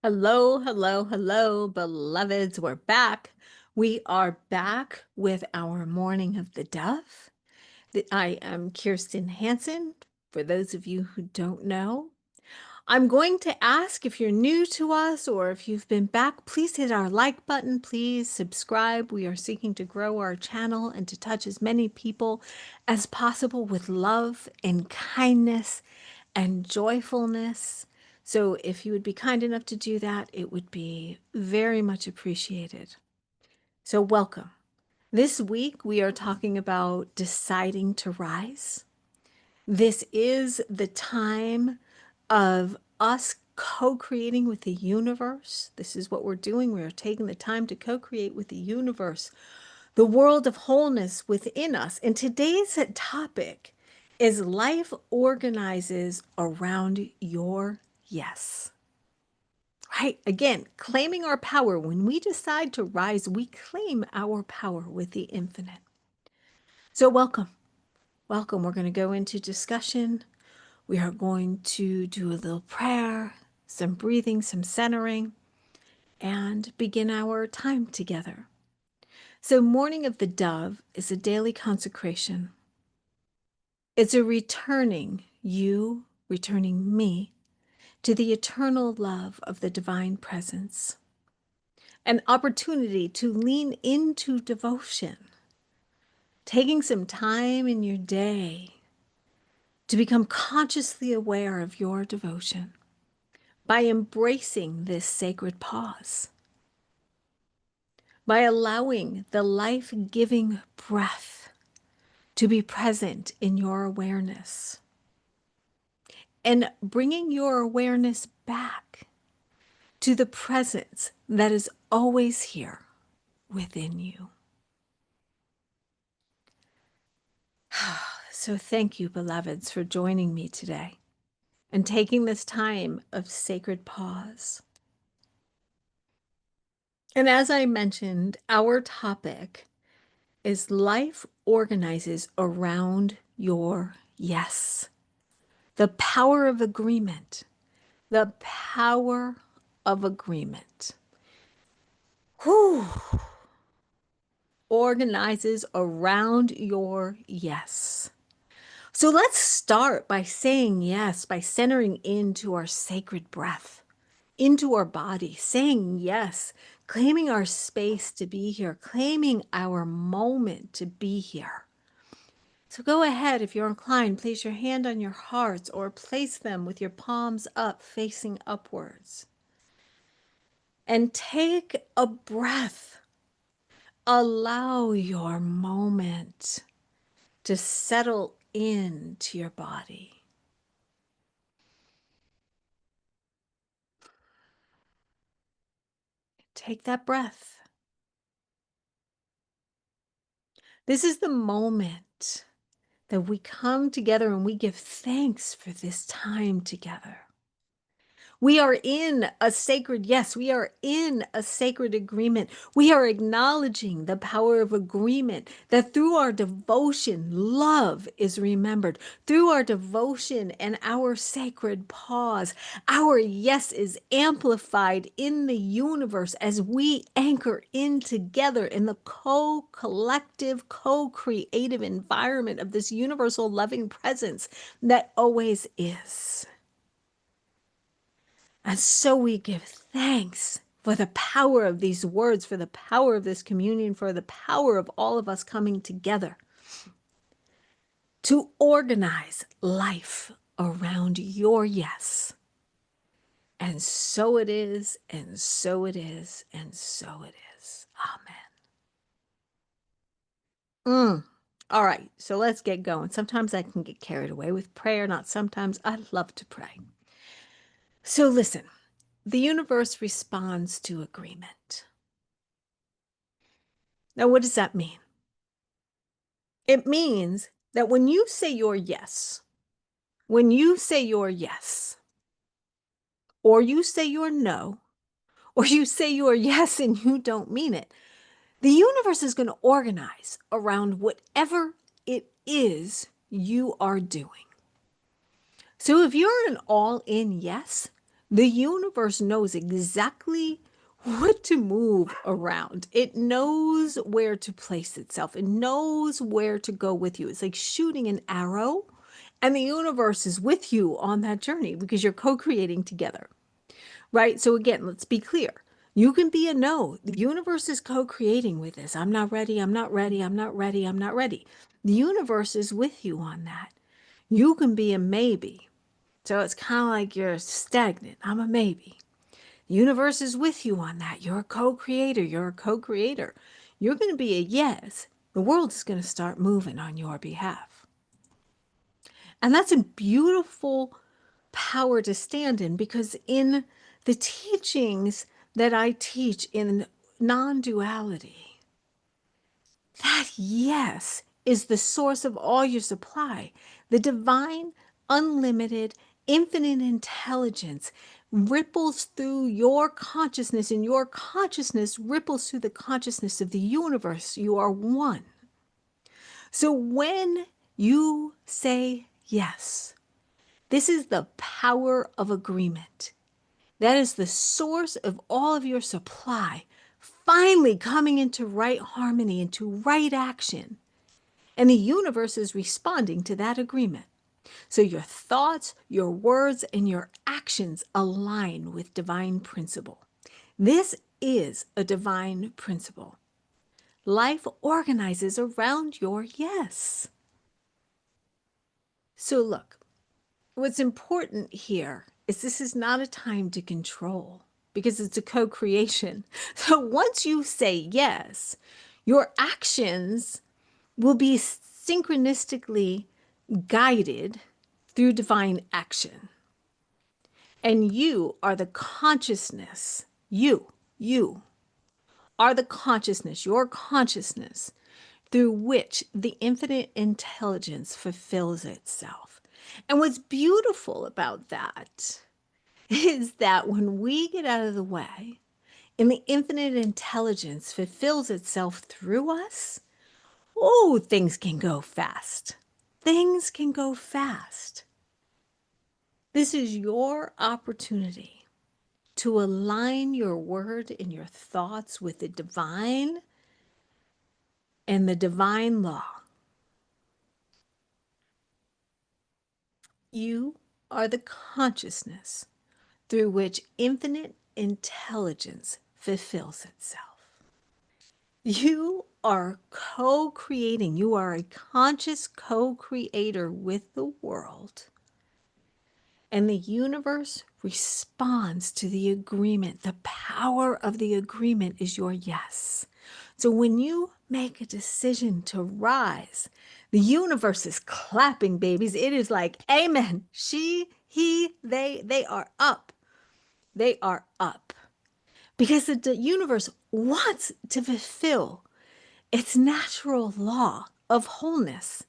Hello, hello, hello, beloveds. We're back. We are back with our Morning of the Dove. I am Kirstin Hanson. For those of you who don't know, I'm going to ask if you're new to us or if you've been back, please hit our like button. Please subscribe. We are seeking to grow our channel and to touch as many people as possible with love and kindness and joyfulness. So if you would be kind enough to do that, it would be very much appreciated. So welcome. This week we are talking about deciding to rise. This is the time of us co-creating with the universe. This is what we're doing. We are taking the time to co-create with the universe, the world of wholeness within us. And today's topic is life organizes around your yes. Right? Again, claiming our power. When we decide to rise, we claim our power with the infinite. So welcome. Welcome. We're going to go into discussion. We are going to do a little prayer, some breathing, some centering, and begin our time together. So Morning of the Dove is a daily consecration. It's a returning me, to the eternal love of the divine presence. An opportunity to lean into devotion, taking some time in your day to become consciously aware of your devotion by embracing this sacred pause, by allowing the life-giving breath to be present in your awareness, and bringing your awareness back to the presence that is always here within you. So thank you, beloveds, for joining me today and taking this time of sacred pause. And as I mentioned, our topic is life organizes around your yes. The power of agreement. The power of agreement. Whew. Organizes around your yes. So let's start by saying yes, by centering into our sacred breath, into our body, saying yes, claiming our space to be here, claiming our moment to be here. So go ahead, if you're inclined, place your hand on your heart or place them with your palms up, facing upwards. And take a breath. Allow your moment to settle into your body. Take that breath. This is the moment that we come together and we give thanks for this time together. We are in a sacred yes. We are in a sacred agreement. We are acknowledging the power of agreement, that through our devotion, love is remembered. Through our devotion and our sacred pause, our yes is amplified in the universe as we anchor in together in the co-collective, co-creative environment of this universal loving presence that always is. And so we give thanks for the power of these words, for the power of this communion, for the power of all of us coming together to organize life around your yes. And so it is, and so it is, and so it is. Amen. All right, so let's get going. Sometimes I can get carried away with prayer, not sometimes. I love to pray. So listen. The universe responds to agreement. Now, what does that mean? It means that when you say your yes, when you say your yes, or you say your no, or you say your yes and you don't mean it, the universe is going to organize around whatever it is you are doing. So if you're an all-in yes, The universe knows exactly what to move around. It knows where to place itself. It knows where to go with you. It's like shooting an arrow, and the universe is with you on that journey because you're co-creating together, right? So again, let's be clear. You can be a no. The universe is co-creating with this. I'm not ready. I'm not ready. I'm not ready. I'm not ready. The universe is with you on that. You can be a maybe. So it's kind of like you're stagnant. I'm a maybe. The universe is with you on that. You're a co-creator. You're a co-creator. You're going to be a yes. The world is going to start moving on your behalf. And that's a beautiful power to stand in, because in the teachings that I teach in non-duality, that yes is the source of all your supply. The divine, unlimited, infinite intelligence ripples through your consciousness, and your consciousness ripples through the consciousness of the universe. You are one. So when you say yes, this is the power of agreement. That is the source of all of your supply, finally coming into right harmony, into right action. And the universe is responding to that agreement. So your thoughts, your words, and your actions align with divine principle. This is a divine principle. Life organizes around your yes. So look, what's important here is this is not a time to control, because it's a co-creation. So once you say yes, your actions will be synchronistically guided through divine action. And you are the consciousness. You are the consciousness, your consciousness, through which the infinite intelligence fulfills itself. And what's beautiful about that is that when we get out of the way and the infinite intelligence fulfills itself through us, oh, things can go fast. Things can go fast. This is your opportunity to align your word and your thoughts with the divine and the divine law. You are the consciousness through which infinite intelligence fulfills itself. You are co-creating. You are a conscious co-creator with the world. And the universe responds to the agreement. The power of the agreement is your yes. So when you make a decision to rise, the universe is clapping, babies. It is like, amen. She, he, they are up. They are up. Because the universe wants to fulfill its natural law of wholeness.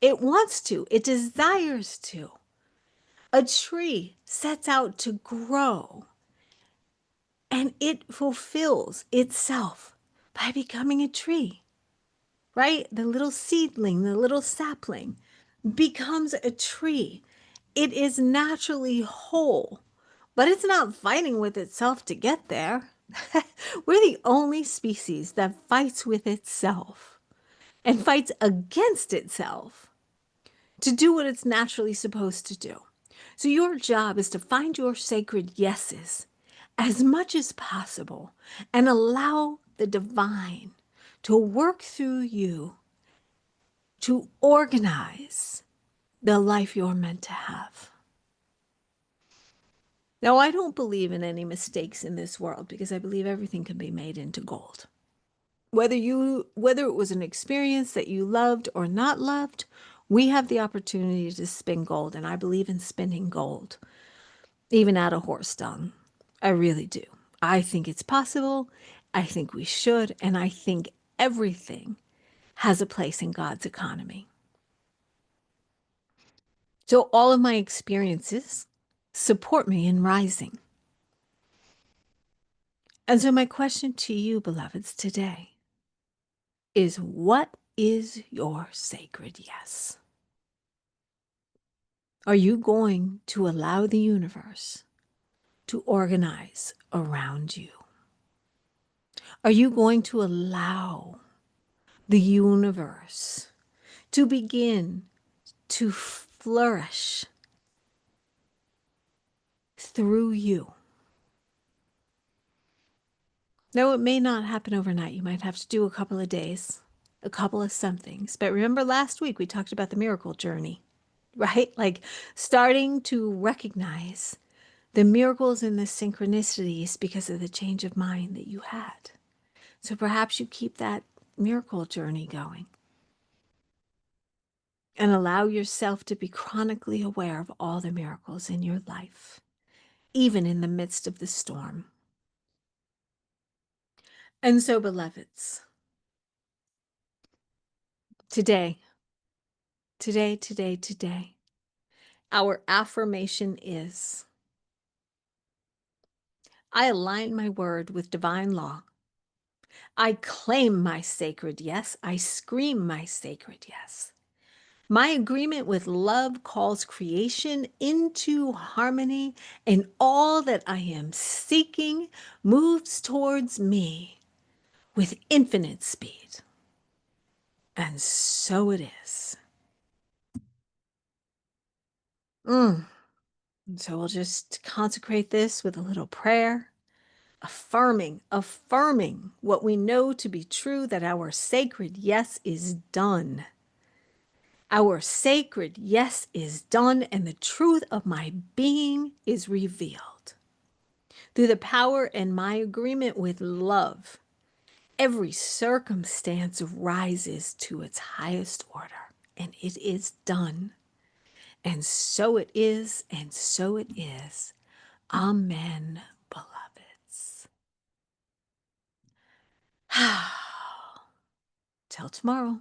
It wants to. It desires to. A tree sets out to grow, and it fulfills itself by becoming a tree, right? The little seedling, the little sapling becomes a tree. It is naturally whole, but it's not fighting with itself to get there. We're the only species that fights with itself and fights against itself to do what it's naturally supposed to do. So your job is to find your sacred yeses as much as possible and allow the divine to work through you to organize the life you're meant to have. Now, I don't believe in any mistakes in this world, because I believe everything can be made into gold. Whether it was an experience that you loved or not loved, we have the opportunity to spin gold, and I believe in spinning gold, even out of horse dung. I really do. I think it's possible. I think we should, and I think everything has a place in God's economy. So all of my experiences support me in rising. And so my question to you, beloveds, today is, what is your sacred yes? Are you going to allow the universe to organize around you? Are you going to allow the universe to begin to flourish through you? Now, it may not happen overnight. You might have to do a couple of days, a couple of somethings. But remember last week we talked about the miracle journey, right? Like starting to recognize the miracles and the synchronicities because of the change of mind that you had. So perhaps you keep that miracle journey going and allow yourself to be chronically aware of all the miracles in your life, even in the midst of the storm. And so, beloveds, today, our affirmation is, I align my word with divine law. I claim my sacred yes. I scream my sacred yes. My agreement with love calls creation into harmony, and all that I am seeking moves towards me with infinite speed. And so it is. So we'll just consecrate this with a little prayer, affirming what we know to be true, that our sacred yes is done. Our sacred yes is done, and the truth of my being is revealed. Through the power and my agreement with love, every circumstance rises to its highest order, and it is done. And so it is, and so it is. Amen, beloveds. Till tomorrow.